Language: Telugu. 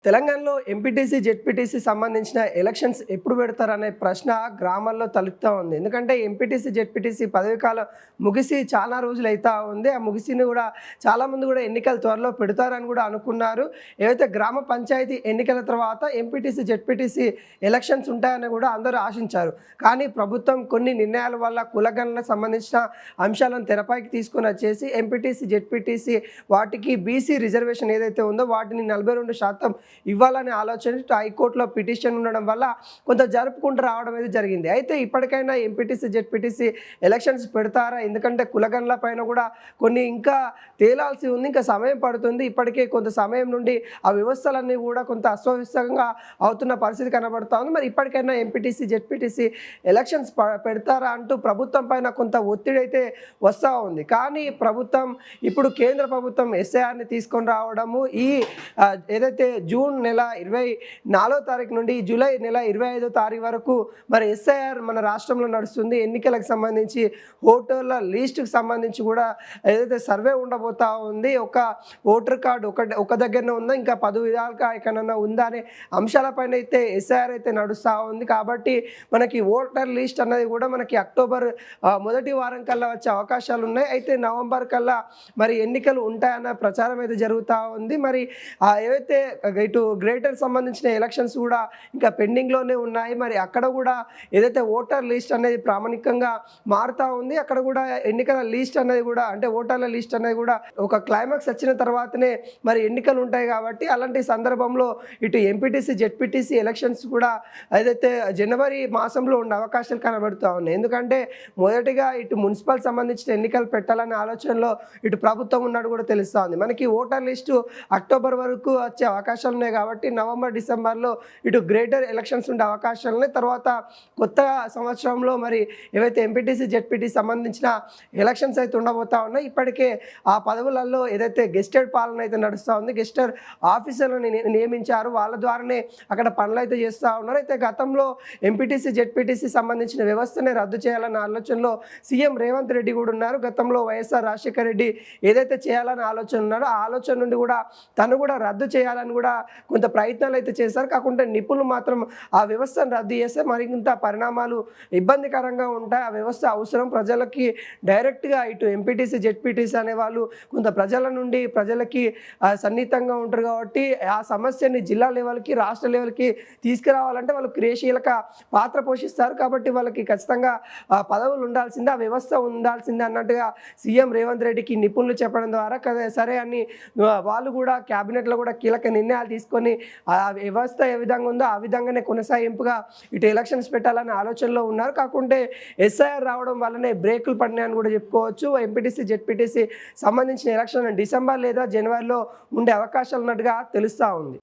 తెలంగాణలో ఎంపీటీసీ, జెడ్పీటీసీ సంబంధించిన ఎలక్షన్స్ ఎప్పుడు పెడతారనే ప్రశ్న గ్రామాల్లో తలుపుతా ఉంది. ఎందుకంటే ఎంపీటీసీ, జెడ్పీటీసీ పదవి కాలం ముగిసి చాలా రోజులైతా ఉంది. ఆ ముగిసిని కూడా చాలామంది కూడా ఎన్నికలు త్వరలో పెడతారని కూడా అనుకున్నారు. ఏవైతే గ్రామ పంచాయతీ ఎన్నికల తర్వాత ఎంపీటీసీ, జెడ్పీటీసీ ఎలక్షన్స్ ఉంటాయని కూడా అందరూ ఆశించారు. కానీ ప్రభుత్వం కొన్ని నిర్ణయాల వల్ల కులగణనకు సంబంధించిన అంశాలను తెరపైకి తీసుకొని వచ్చేసి ఎంపీటీసీ, జెడ్పీటీసీ వాటికి బీసీ రిజర్వేషన్ ఏదైతే ఉందో వాటిని 42% ఇవ్వాలనే ఆలోచన హైకోర్టులో పిటిషన్ ఉండడం వల్ల కొంత జరుపుకుంటూ రావడం అనేది జరిగింది. అయితే ఇప్పటికైనా ఎంపీటీసీ, జెడ్పీటీసీ ఎలక్షన్స్ పెడతారా? ఎందుకంటే కులగణల పైన కూడా కొన్ని ఇంకా తేలాల్సి ఉంది, ఇంకా సమయం పడుతుంది. ఇప్పటికే కొంత సమయం నుండి ఆ వ్యవస్థలన్నీ కూడా కొంత అస్తవ్యస్తంగా అవుతున్న పరిస్థితి కనబడుతూ ఉంది. మరి ఇప్పటికైనా ఎంపీటీసీ, జెడ్పీటీసీ ఎలక్షన్స్ పెడతారా అంటూ ప్రభుత్వం పైన కొంత ఒత్తిడి అయితే వస్తూ ఉంది. కానీ ప్రభుత్వం ఇప్పుడు కేంద్ర ప్రభుత్వం ఎస్ఐఆర్ని తీసుకొని రావడము, ఈ ఏదైతే జూన్ నెల 24వ తారీఖు నుండి జూలై నెల 25వ తారీఖు వరకు మరి ఎస్ఐఆర్ మన రాష్ట్రంలో నడుస్తుంది. ఎన్నికలకు సంబంధించి ఓటర్ల లిస్టుకు సంబంధించి కూడా ఏదైతే సర్వే ఉండబోతా ఉంది, ఒక ఓటర్ కార్డు ఒక దగ్గరనే ఉందా, ఇంకా 10 విధాలుగా ఎక్కడన్నా ఉందా అనే అంశాలపైన అయితే ఎస్ఐఆర్ అయితే నడుస్తూ ఉంది. కాబట్టి మనకి ఓటర్ లిస్ట్ అన్నది కూడా మనకి అక్టోబర్ మొదటి వారం కల్లా వచ్చే అవకాశాలు ఉన్నాయి. అయితే నవంబర్ కల్లా మరి ఎన్నికలు ఉంటాయన్న ప్రచారం అయితే జరుగుతూ ఉంది. మరి ఏవైతే ఇటు గ్రేటర్ సంబంధించిన ఎలక్షన్స్ కూడా ఇంకా పెండింగ్లోనే ఉన్నాయి. మరి అక్కడ కూడా ఏదైతే ఓటర్ లిస్ట్ అనేది ప్రామాణికంగా మారుతూ ఉంది, అక్కడ కూడా ఎన్నికల లిస్ట్ అనేది కూడా అంటే ఓటర్ల లిస్ట్ అనేది కూడా ఒక క్లైమాక్స్ వచ్చిన తర్వాతనే మరి ఎన్నికలు ఉంటాయి. కాబట్టి అలాంటి సందర్భంలో ఇటు ఎంపీటీసీ, జెడ్పీటీసీ ఎలక్షన్స్ కూడా ఏదైతే జనవరి మాసంలో ఉండే అవకాశాలు కనబడుతూ ఉన్నాయి. ఎందుకంటే మొదటిగా ఇటు మున్సిపల్ సంబంధించిన ఎన్నికలు పెట్టాలనే ఆలోచనలో ఇటు ప్రభుత్వం ఉన్నట్టు కూడా తెలుస్తూ ఉంది. మనకి ఓటర్ లిస్టు అక్టోబర్ వరకు వచ్చే అవకాశాలు ఉన్నాయి. కాబట్టి నవంబర్, డిసెంబర్లో ఇటు గ్రేటర్ ఎలక్షన్స్ ఉండే అవకాశాలు ఉన్నాయి. తర్వాత కొత్త సంవత్సరంలో మరి ఏవైతే ఎంపీటీసీ, జెడ్పీటీసీ సంబంధించిన ఎలక్షన్స్ అయితే ఉండబోతా ఉన్నాయి. ఇప్పటికే ఆ పదవులలో ఏదైతే గెస్టెడ్ పాలన అయితే నడుస్తూ ఉంది, గెస్టెడ్ ఆఫీసర్లను నియమించారు, వాళ్ళ ద్వారానే అక్కడ పనులు అయితే చేస్తూ ఉన్నారు. అయితే గతంలో ఎంపీటీసీ, జెడ్పీటీసీ సంబంధించిన వ్యవస్థనే రద్దు చేయాలన్న ఆలోచనలో సీఎం రేవంత్ రెడ్డి కూడా ఉన్నారు. గతంలో వైఎస్ఆర్ రాజశేఖర రెడ్డి ఏదైతే చేయాలని ఆలోచన ఉన్నారో ఆ ఆలోచన నుండి కూడా తను కూడా రద్దు చేయాలని కూడా కొంత ప్రయత్నాలు అయితే చేశారు. కాకుండా నిపుణులు మాత్రం ఆ వ్యవస్థను రద్దు చేస్తే మరింత పరిణామాలు ఇబ్బందికరంగా ఉంటాయి. ఆ వ్యవస్థ అవసరం ప్రజలకి డైరెక్ట్గా ఇటు ఎంపీటీసీ, జెడ్పీటీసీ అనేవాళ్ళు కొంత ప్రజల నుండి ప్రజలకి సన్నిహితంగా ఉంటారు. కాబట్టి ఆ సమస్యని జిల్లా లెవెల్కి, రాష్ట్ర లెవెల్కి తీసుకురావాలంటే వాళ్ళు క్రియాశీలక పాత్ర పోషిస్తారు. కాబట్టి వాళ్ళకి ఖచ్చితంగా పదవులు ఉండాల్సిందే, ఆ వ్యవస్థ ఉండాల్సిందే అన్నట్టుగా సీఎం రేవంత్ రెడ్డికి నిపుణులు చెప్పడం ద్వారా సరే అని వాళ్ళు కూడా క్యాబినెట్లో కూడా కీలక నిర్ణయాలు తీసుకొని ఆ వ్యవస్థ ఏ విధంగా ఉందో ఆ విధంగానే కొనసాగింపుగా ఇటు ఎలక్షన్స్ పెట్టాలనే ఆలోచనలో ఉన్నారు. కాకుంటే ఎస్ఐఆర్ రావడం వల్లనే బ్రేకులు పడినాయని కూడా చెప్పుకోవచ్చు. ఎంపీటీసీ, జెడ్పీటీసీ సంబంధించిన ఎలక్షన్ డిసెంబర్ లేదా జనవరిలో ఉండే అవకాశాలు ఉన్నట్టుగా తెలుస్తూ ఉంది.